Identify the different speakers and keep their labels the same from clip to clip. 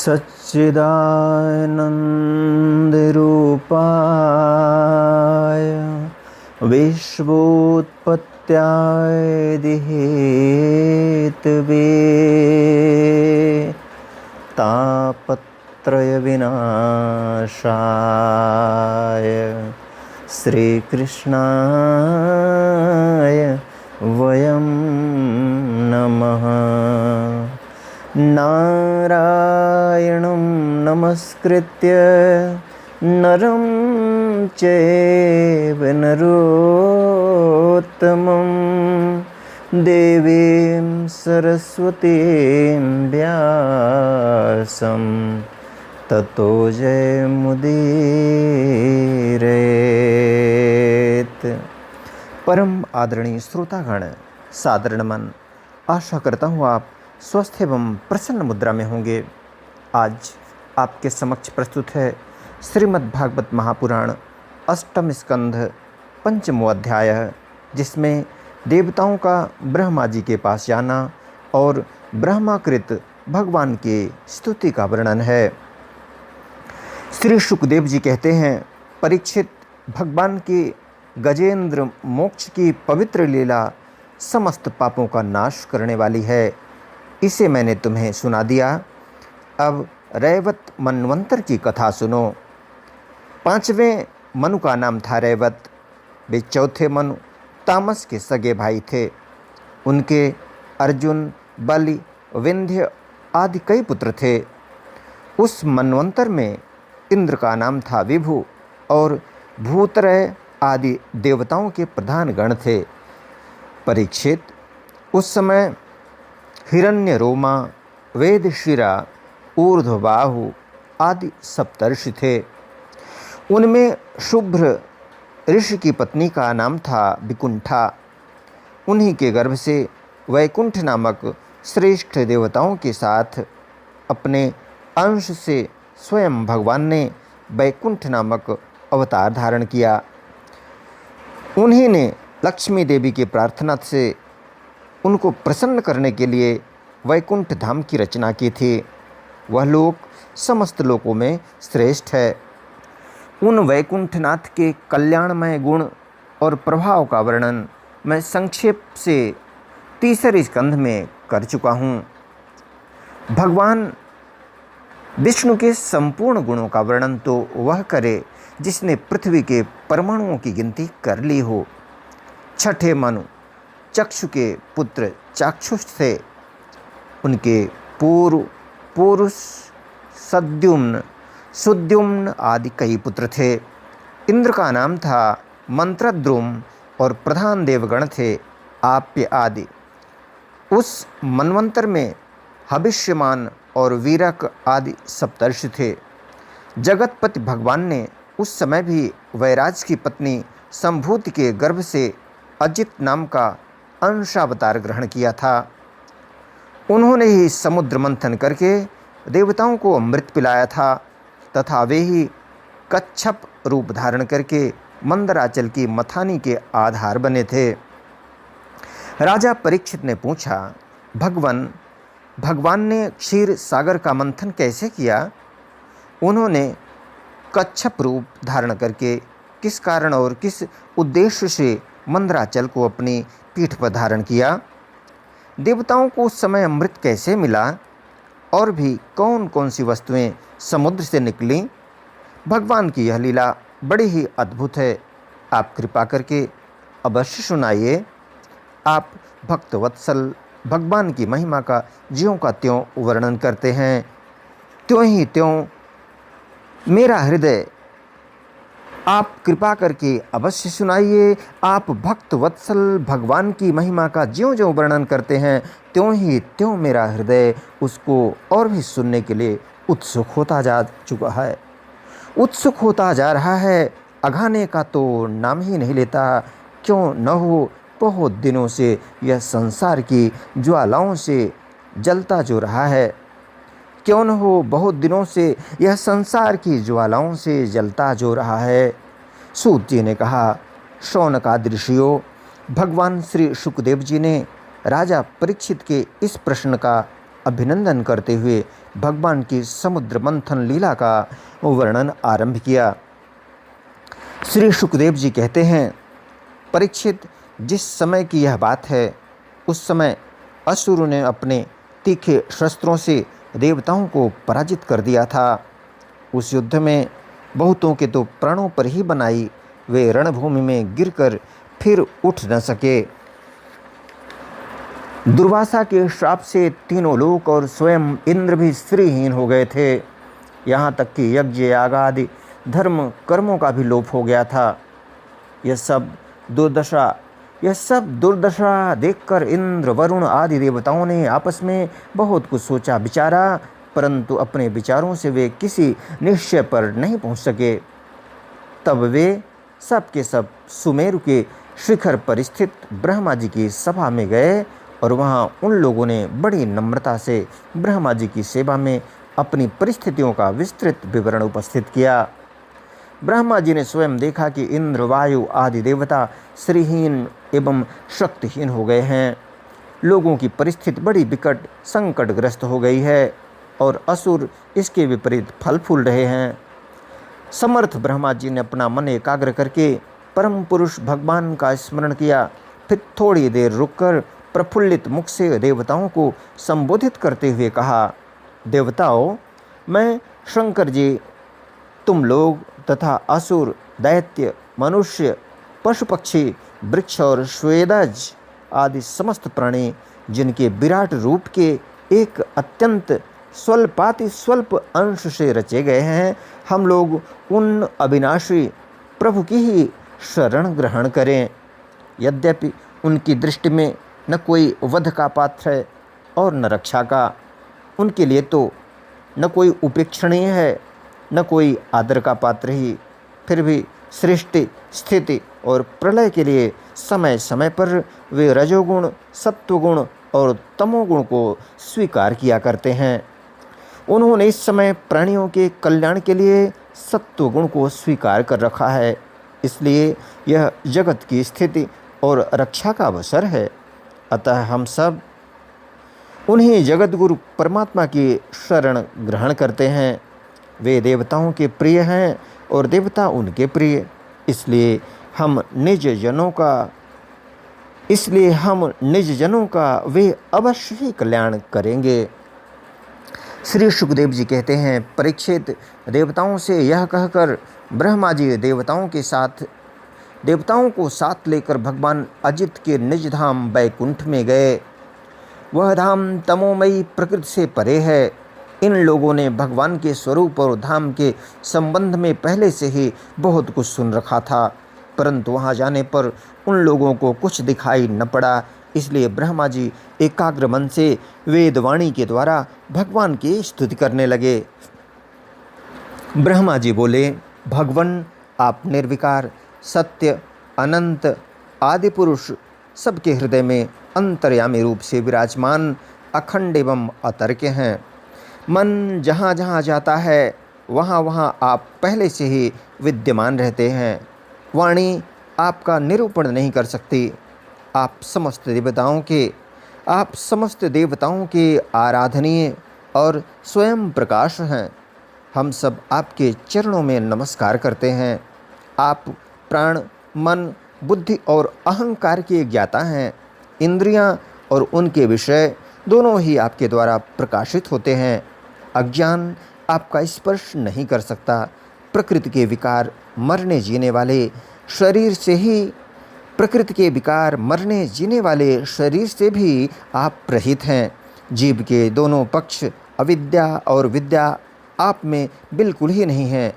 Speaker 1: सच्चिदानन्दरूपाय विश्वोत्पत्त्यादि हेतवे तापत्रयविनाशाय श्रीकृष्णाय वयं नमः। नारायणं नमस्कृत्य नरं चैव नरोत्तमं देवीं सरस्वतीं व्यासं ततो जयमुदीरयेत्। परम आदरणीय श्रोतागण, सादर नमन। आशा करता हूँ आप स्वस्थ एवं प्रसन्न मुद्रा में होंगे। आज आपके समक्ष प्रस्तुत है श्रीमद् भागवत महापुराण अष्टम स्कंध पंचमो अध्याय, जिसमें देवताओं का ब्रह्मा जी के पास जाना और ब्रह्माकृत भगवान के स्तुति का वर्णन है। श्री शुकदेव जी कहते हैं, परीक्षित, भगवान की गजेंद्र मोक्ष की पवित्र लीला समस्त पापों का नाश करने वाली है। इसे मैंने तुम्हें सुना दिया। अब रैवत मनवंतर की कथा सुनो। पांचवें मनु का नाम था रैवत। वे चौथे मनु तामस के सगे भाई थे। उनके अर्जुन, बलि, विंध्य आदि कई पुत्र थे। उस मनवंतर में इंद्र का नाम था विभु और भूतरय आदि देवताओं के प्रधान गण थे। परीक्षित, उस समय हिरण्य रोमा, वेदशिरा, ऊर्ध्वबाहु आदि सप्तर्षि थे। उनमें शुभ्र ऋषि की पत्नी का नाम था विकुंठा। उन्हीं के गर्भ से वैकुंठ नामक श्रेष्ठ देवताओं के साथ अपने अंश से स्वयं भगवान ने वैकुंठ नामक अवतार धारण किया। उन्हीं ने लक्ष्मी देवी की प्रार्थना से उनको प्रसन्न करने के लिए वैकुंठ धाम की रचना की थी। वह लोक समस्त लोकों में श्रेष्ठ है। उन वैकुंठनाथ के कल्याणमय गुण और प्रभाव का वर्णन मैं संक्षेप से तीसरे स्कंध में कर चुका हूँ। भगवान विष्णु के संपूर्ण गुणों का वर्णन तो वह करे जिसने पृथ्वी के परमाणुओं की गिनती कर ली हो। छठे मनु चक्षु के पुत्र चाक्षुष थे। उनके पूर्व पुरुष सद्युम्न, सुद्युम्न आदि कई पुत्र थे। इंद्र का नाम था मंत्रद्रुम और प्रधान देवगण थे आप्य आदि। उस मनवंतर में हविष्यमान और वीरक आदि सप्तर्षि थे। जगतपति भगवान ने उस समय भी वैराज की पत्नी संभूति के गर्भ से अजित नाम का अंशावतार ग्रहण किया था। उन्होंने ही समुद्र मंथन करके देवताओं को अमृत पिलाया था तथा वे ही कच्छप रूप धारण करके मंदराचल की मथानी के आधार बने थे। राजा परीक्षित ने पूछा, भगवान ने क्षीर सागर का मंथन कैसे किया? उन्होंने कच्छप रूप धारण करके किस कारण और किस उद्देश्य से मंदराचल को अपनी पीठ पर धारण किया? देवताओं को उस समय अमृत कैसे मिला? और भी कौन कौन सी वस्तुएं समुद्र से निकलीं? भगवान की यह लीला बड़ी ही अद्भुत है। आप कृपा करके अवश्य सुनाइए। आप भक्तवत्सल भगवान की महिमा का ज्यों का त्यों वर्णन करते हैं, त्यों ही त्यों मेरा हृदय आप कृपा करके अवश्य सुनाइए। आप भक्त वत्सल भगवान की महिमा का ज्यों ज्यों वर्णन करते हैं, त्यों ही त्यों मेरा हृदय उसको और भी सुनने के लिए उत्सुक होता जा चुका है, उत्सुक होता जा रहा है। अघाने का तो नाम ही नहीं लेता। क्यों न हो, बहुत दिनों से यह संसार की ज्वालाओं से जलता जो रहा है। क्यों न हो, बहुत दिनों से यह संसार की ज्वालाओं से जलता जो रहा है। सूत जी ने कहा, शौनकादि ऋषियों, भगवान श्री शुकदेव जी ने राजा परीक्षित के इस प्रश्न का अभिनंदन करते हुए भगवान की समुद्र मंथन लीला का वर्णन आरंभ किया। श्री सुखदेव जी कहते हैं, परीक्षित, जिस समय की यह बात है, उस समय असुरों ने अपने तीखे शस्त्रों से देवताओं को पराजित कर दिया था। उस युद्ध में बहुतों के तो प्राणों पर ही बनाई वे रणभूमि में गिरकर फिर उठ न सके। दुर्वासा के श्राप से तीनों लोक और स्वयं इंद्र भी श्रीहीन हो गए थे। यहाँ तक कि यज्ञ याग आदि धर्म कर्मों का भी लोप हो गया था। यह सब दुर्दशा देखकर इंद्र, वरुण आदि देवताओं ने आपस में बहुत कुछ सोचा विचारा, परंतु अपने विचारों से वे किसी निश्चय पर नहीं पहुंच सके। तब वे सब के सब सुमेरु के शिखर पर स्थित ब्रह्मा जी की सभा में गए और वहां उन लोगों ने बड़ी नम्रता से ब्रह्मा जी की सेवा में अपनी परिस्थितियों का विस्तृत विवरण उपस्थित किया। ब्रह्मा जी ने स्वयं देखा कि इंद्र, वायु आदि देवता श्रीहीन एवं शक्तिहीन हो गए हैं। लोगों की परिस्थिति बड़ी विकट संकटग्रस्त हो गई है और असुर इसके विपरीत फल फूल रहे हैं। समर्थ ब्रह्मा जी ने अपना मन एकाग्र करके परम पुरुष भगवान का स्मरण किया। फिर थोड़ी देर रुककर प्रफुल्लित मुख से देवताओं को संबोधित करते हुए कहा, देवताओं, मैं शंकर जी, तुम लोग तथा असुर, दैत्य, मनुष्य, पशु पक्षी, वृक्ष और स्वेदज आदि समस्त प्राणी, जिनके विराट रूप के एक अत्यंत स्वल्पाति स्वल्प अंश से रचे गए हैं, हम लोग उन अविनाशी प्रभु की ही शरण ग्रहण करें। यद्यपि उनकी दृष्टि में न कोई वध का पात्र है और न रक्षा का, उनके लिए तो न कोई उपेक्षणीय है न कोई आदर का पात्र ही, फिर भी सृष्टि, स्थिति और प्रलय के लिए समय समय पर वे रजोगुण, सत्वगुण और तमोगुण को स्वीकार किया करते हैं। उन्होंने इस समय प्राणियों के कल्याण के लिए सत्वगुण को स्वीकार कर रखा है, इसलिए यह जगत की स्थिति और रक्षा का अवसर है। अतः हम सब उन्हीं जगत गुरु परमात्मा की शरण ग्रहण करते हैं। वे देवताओं के प्रिय हैं और देवता उनके प्रिय, इसलिए हम निज जनों का वे अवश्य ही कल्याण करेंगे। श्री सुखदेव जी कहते हैं, परीक्षित, देवताओं से यह कहकर ब्रह्मा जी देवताओं को साथ लेकर भगवान अजित के निज धाम बैकुंठ में गए। वह धाम तमोमयी प्रकृति से परे है। इन लोगों ने भगवान के स्वरूप और धाम के संबंध में पहले से ही बहुत कुछ सुन रखा था, परंतु वहां जाने पर उन लोगों को कुछ दिखाई न पड़ा। इसलिए ब्रह्मा जी एकाग्र मन से वेदवाणी के द्वारा भगवान की स्तुति करने लगे। ब्रह्मा जी बोले, भगवान, आप निर्विकार, सत्य, अनंत, आदि पुरुष, सबके हृदय में अंतर्यामी रूप से विराजमान, अखंड एवं अतर्क्य हैं। मन जहाँ जहाँ जाता है वहाँ वहाँ आप पहले से ही विद्यमान रहते हैं। वाणी आपका निरूपण नहीं कर सकती। आप समस्त देवताओं के आराधनीय और स्वयं प्रकाश हैं। हम सब आपके चरणों में नमस्कार करते हैं। आप प्राण, मन, बुद्धि और अहंकार के ज्ञाता हैं। इंद्रियां और उनके विषय दोनों ही आपके द्वारा प्रकाशित होते हैं। अज्ञान आपका स्पर्श नहीं कर सकता। प्रकृति के विकार मरने जीने वाले शरीर से भी आप रहित हैं। जीव के दोनों पक्ष अविद्या और विद्या आप में बिल्कुल ही नहीं हैं।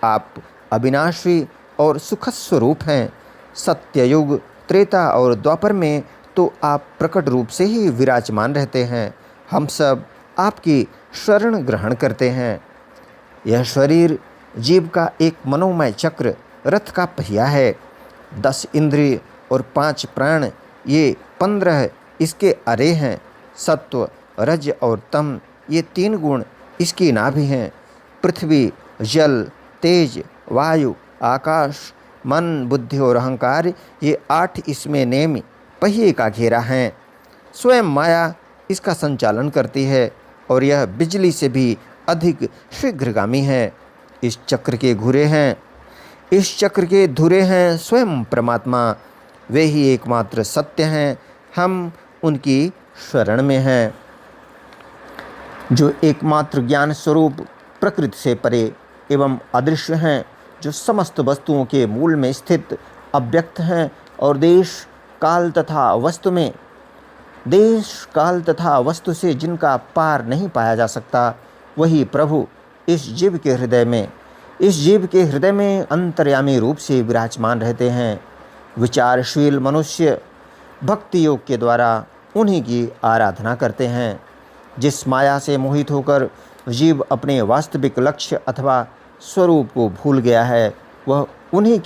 Speaker 1: आप अविनाशी और सुखद स्वरूप हैं। सत्ययुग, त्रेता और द्वापर में तो आप प्रकट रूप से ही विराजमान रहते हैं। हम सब आपकी शरण ग्रहण करते हैं। यह शरीर जीव का एक मनोमय चक्र, रथ का पहिया है। 10 इंद्रिय और 5 प्राण, ये 15 इसके अरे हैं। सत्व, रज और तम, ये 3 गुण इसकी नाभि हैं। पृथ्वी, जल, तेज, वायु, आकाश, मन, बुद्धि और अहंकार, ये 8 इसमें नेम पहिए का घेरा हैं। स्वयं माया इसका संचालन करती है और यह बिजली से भी अधिक शीघ्रगामी है। इस चक्र के घुरे हैं, इस चक्र के धुरे हैं स्वयं परमात्मा। वे ही एकमात्र सत्य हैं। हम उनकी शरण में हैं। जो एकमात्र ज्ञान स्वरूप प्रकृति से परे एवं अदृश्य हैं, जो समस्त वस्तुओं के मूल में स्थित अव्यक्त हैं और देश काल तथा वस्तु से जिनका पार नहीं पाया जा सकता, वही प्रभु इस जीव के हृदय में अंतर्यामी रूप से विराजमान रहते हैं। विचारशील मनुष्य भक्ति योग के द्वारा उन्हीं की आराधना करते हैं। जिस माया से मोहित होकर जीव अपने वास्तविक लक्ष्य अथवा स्वरूप को भूल गया है, वह उन्हीं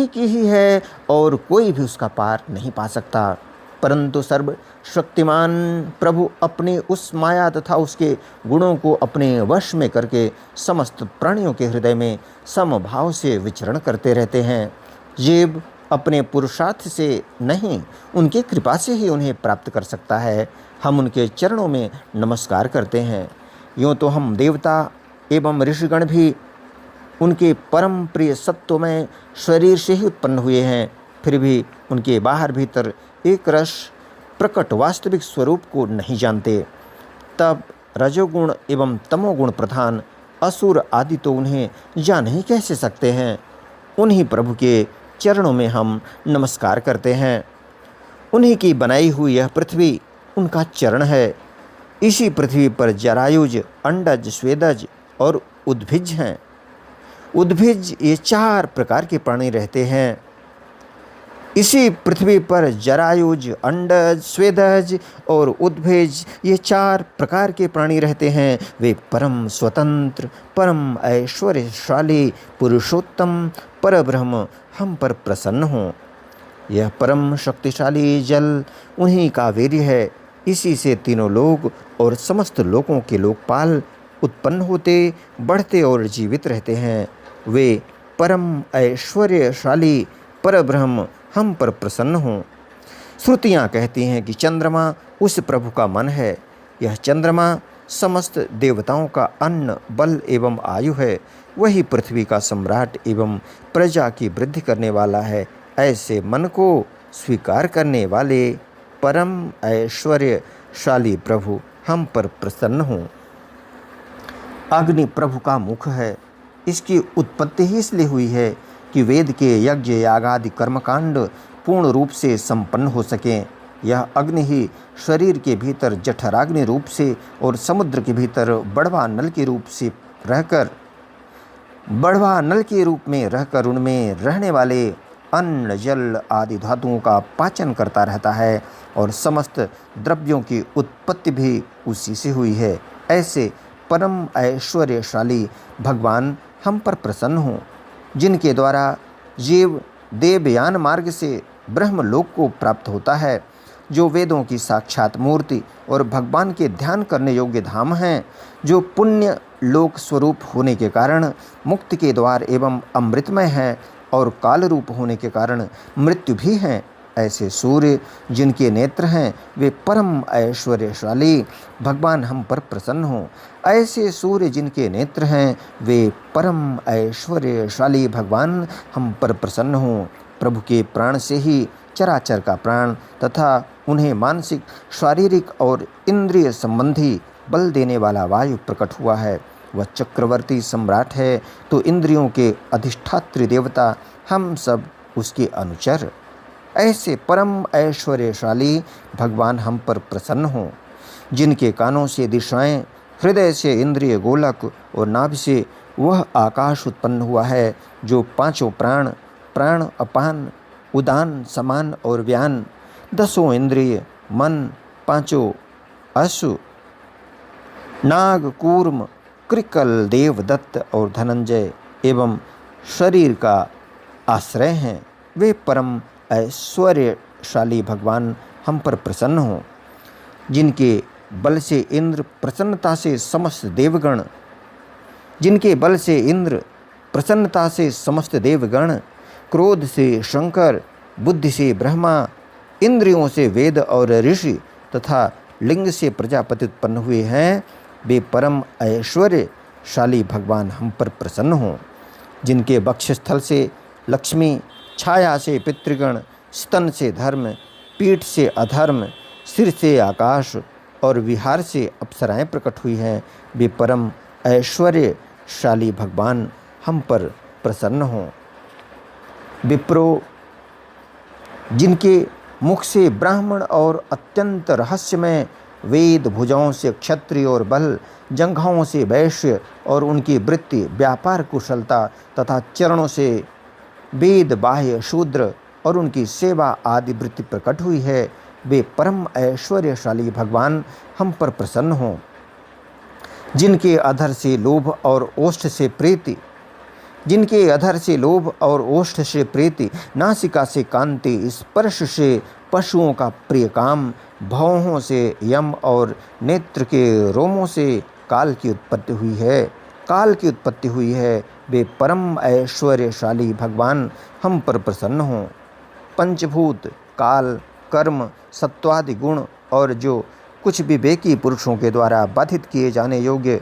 Speaker 1: की ही है और कोई भी उसका पार नहीं पा सकता। परंतु सर्वशक्तिमान प्रभु अपनी उस माया तथा उसके गुणों को अपने वश में करके समस्त प्राणियों के हृदय में समभाव से विचरण करते रहते हैं। जीव अपने पुरुषार्थ से नहीं, उनकी कृपा से ही उन्हें प्राप्त कर सकता है। हम उनके चरणों में नमस्कार करते हैं। यूँ तो हम देवता एवं ऋषिगण भी उनके परम प्रिय सत्वमय शरीर से ही उत्पन्न हुए हैं, फिर भी उनके बाहर भीतर एक रस प्रकट वास्तविक स्वरूप को नहीं जानते। तब रजोगुण एवं तमोगुण प्रधान असुर आदि तो उन्हें जान ही कैसे सकते हैं। उन्हीं प्रभु के चरणों में हम नमस्कार करते हैं। उन्हीं की बनाई हुई यह पृथ्वी उनका चरण है। इसी पृथ्वी पर जरायुज, अंडज, स्वेदज और उद्भिज हैं। उद्भिज ये 4 प्रकार के प्राणी रहते हैं। इसी पृथ्वी पर जरायुज, अंडज, स्वेदज और उद्भिज ये 4 प्रकार के प्राणी रहते हैं। वे परम स्वतंत्र, परम ऐश्वर्यशाली पुरुषोत्तम परब्रह्म हम पर प्रसन्न हों। यह परम शक्तिशाली जल उन्हीं का वीर्य है। इसी से तीनों लोक और समस्त लोकों के लोकपाल उत्पन्न होते, बढ़ते और जीवित रहते हैं। वे परम ऐश्वर्यशाली परब्रह्म हम पर प्रसन्न हों। श्रुतियाँ कहती हैं कि चंद्रमा उस प्रभु का मन है। यह चंद्रमा समस्त देवताओं का अन्न, बल एवं आयु है। वही पृथ्वी का सम्राट एवं प्रजा की वृद्धि करने वाला है। ऐसे मन को स्वीकार करने वाले परम ऐश्वर्यशाली प्रभु हम पर प्रसन्न हों। अग्नि प्रभु का मुख है। इसकी उत्पत्ति ही इसलिए हुई है कि वेद के यज्ञ यागादि कर्मकांड पूर्ण रूप से संपन्न हो सकें। यह अग्नि ही शरीर के भीतर जठराग्नि रूप से और समुद्र के भीतर बढ़वा नल के रूप में रहकर उनमें रहने वाले अन्न, जल आदि धातुओं का पाचन करता रहता है और समस्त द्रव्यों की उत्पत्ति भी उसी से हुई है। ऐसे परम ऐश्वर्यशाली भगवान हम पर प्रसन्न हों, जिनके द्वारा जीव देवयान मार्ग से ब्रह्मलोक को प्राप्त होता है, जो वेदों की साक्षात मूर्ति और भगवान के ध्यान करने योग्य धाम हैं, जो पुण्य लोक स्वरूप होने के कारण मुक्ति के द्वार एवं अमृतमय हैं और काल रूप होने के कारण मृत्यु भी हैं। ऐसे सूर्य जिनके नेत्र हैं, वे परम ऐश्वर्यशाली भगवान हम पर प्रसन्न हों। ऐसे सूर्य जिनके नेत्र हैं, वे परम ऐश्वर्यशाली भगवान हम पर प्रसन्न हों। प्रभु के प्राण से ही चराचर का प्राण तथा उन्हें मानसिक, शारीरिक और इंद्रिय संबंधी बल देने वाला वायु प्रकट हुआ है। वह चक्रवर्ती सम्राट है, तो इंद्रियों के अधिष्ठात्री देवता हम सब उसके अनुचर। ऐसे परम ऐश्वर्यशाली भगवान हम पर प्रसन्न हों, जिनके कानों से दिशाएं, हृदय से इंद्रिय गोलक और नाभि से वह आकाश उत्पन्न हुआ है, जो 5 प्राण, अपान, उदान, समान और व्यान, 10 इंद्रिय, मन, 5 अश्व, नाग, कूर्म, कृकल, देवदत्त और धनंजय एवं शरीर का आश्रय हैं। वे परम ऐश्वर्यशाली भगवान हम पर प्रसन्न हों, जिनके बल से इंद्र प्रसन्नता से समस्त देवगण, क्रोध से शंकर, बुद्धि से ब्रह्मा, इंद्रियों से वेद और ऋषि तथा लिंग से प्रजापति उत्पन्न हुए हैं, वे परम ऐश्वर्यशाली भगवान हम पर प्रसन्न हों। जिनके वक्षस्थल से लक्ष्मी, छाया से पितृगण, स्तन से धर्म, पीठ से अधर्म, सिर से आकाश और विहार से अप्सराएं प्रकट हुई हैं, वे परम ऐश्वर्यशाली भगवान हम पर प्रसन्न हों। विप्रो, जिनके मुख से ब्राह्मण और अत्यंत रहस्यमय वेद, भुजाओं से क्षत्रिय और बल, जंघाओं से वैश्य और उनकी वृत्ति, व्यापार कुशलता तथा चरणों से वेद बाह्य शूद्र और उनकी सेवा आदि वृत्ति प्रकट हुई है, वे परम ऐश्वर्यशाली भगवान हम पर प्रसन्न हों। जिनके अधर से लोभ और ओष्ठ से प्रीति, जिनके अधर से लोभ और ओष्ठ से प्रीति, नासिका से कांति, स्पर्श से पशुओं का प्रिय काम, भौहों से यम और नेत्र के रोमों से काल की उत्पत्ति हुई है, वे परम ऐश्वर्यशाली भगवान हम पर प्रसन्न हों। पंचभूत, काल, कर्म, सत्वादि गुण और जो कुछ विवेकी पुरुषों के द्वारा बाधित किए जाने योग्य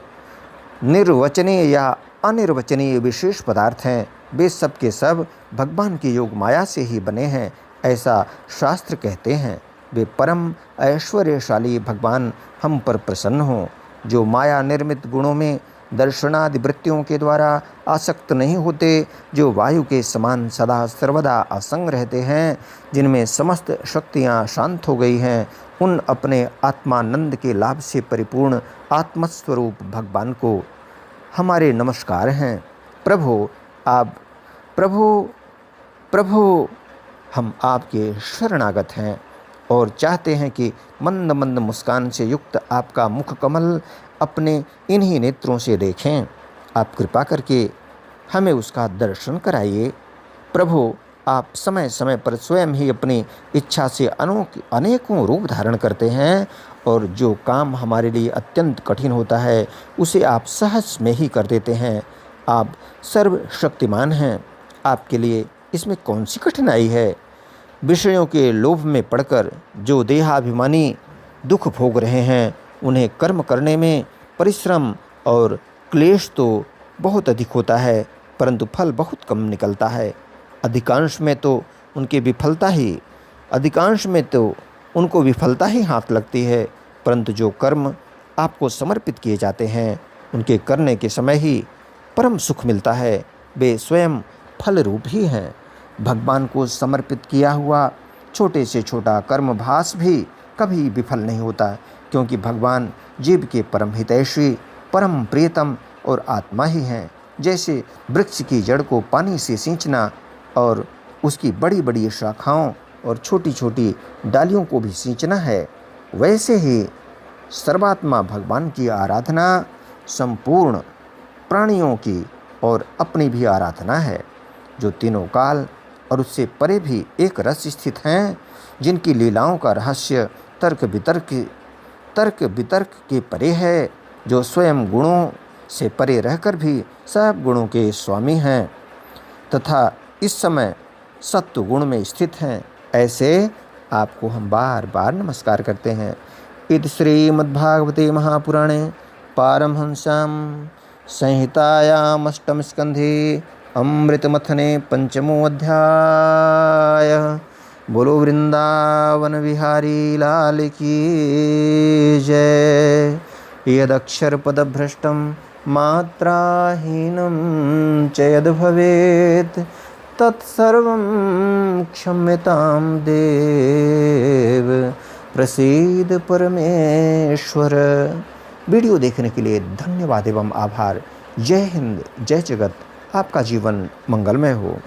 Speaker 1: निर्वचनीय या अनिर्वचनीय विशेष पदार्थ हैं, वे सब के सब भगवान की योग माया से ही बने हैं, ऐसा शास्त्र कहते हैं। वे परम ऐश्वर्यशाली भगवान हम पर प्रसन्न हों। जो माया निर्मित गुणों में दर्शनादि वृत्तियों के द्वारा आसक्त नहीं होते, जो वायु के समान सदा सर्वदा असंग रहते हैं, जिनमें समस्त शक्तियाँ शांत हो गई हैं, उन अपने आत्मानंद के लाभ से परिपूर्ण आत्मस्वरूप भगवान को हमारे नमस्कार हैं। प्रभु हम आपके शरणागत हैं और चाहते हैं कि मंद मंद मुस्कान से युक्त आपका मुख कमल अपने इन्हीं नेत्रों से देखें। आप कृपा करके हमें उसका दर्शन कराइए। प्रभु, आप समय समय पर स्वयं ही अपनी इच्छा से अनेकों रूप धारण करते हैं और जो काम हमारे लिए अत्यंत कठिन होता है उसे आप सहज में ही कर देते हैं। आप सर्वशक्तिमान हैं, आपके लिए इसमें कौन सी कठिनाई है। विषयों के लोभ में पड़कर जो देहाभिमानी दुख भोग रहे हैं, उन्हें कर्म करने में परिश्रम और क्लेश तो बहुत अधिक होता है, परंतु फल बहुत कम निकलता है। अधिकांश में तो उनको विफलता ही हाथ लगती है, परंतु जो कर्म आपको समर्पित किए जाते हैं, उनके करने के समय ही परम सुख मिलता है। वे स्वयं फल रूप ही हैं। भगवान को समर्पित किया हुआ छोटे से छोटा कर्मभास भी कभी विफल नहीं होता, क्योंकि भगवान जीव के परम हितैषी, परम प्रियतम और आत्मा ही हैं। जैसे वृक्ष की जड़ को पानी से सींचना और उसकी बड़ी बड़ी शाखाओं और छोटी छोटी डालियों को भी सींचना है, वैसे ही सर्वात्मा भगवान की आराधना संपूर्ण प्राणियों की और अपनी भी आराधना है, जो तीनों काल और उससे परे भी एक रस स्थित हैं, जिनकी लीलाओं का रहस्य तर्क वितर्क के परे है, जो स्वयं गुणों से परे रहकर भी सब गुणों के स्वामी हैं तथा इस समय सत्व गुण में स्थित हैं। ऐसे आपको हम बार बार नमस्कार करते हैं। इति श्रीमद्भागवते महापुराणे पारमहंस्यां संहितायाम् अष्टम स्कंधे अमृतमथने पंचमो अध्याय। बोलो वृंदावन बिहारी लाल की जय। यदक्षरपदभ्रष्टं मात्राहीनं च यद् भवेत् तत्सर्वं क्षम्यतां देव। प्रसीद परमेश्वर। वीडियो देखने के लिए धन्यवाद एवं आभार। जय हिंद, जय जगत। आपका जीवन मंगलमय हो।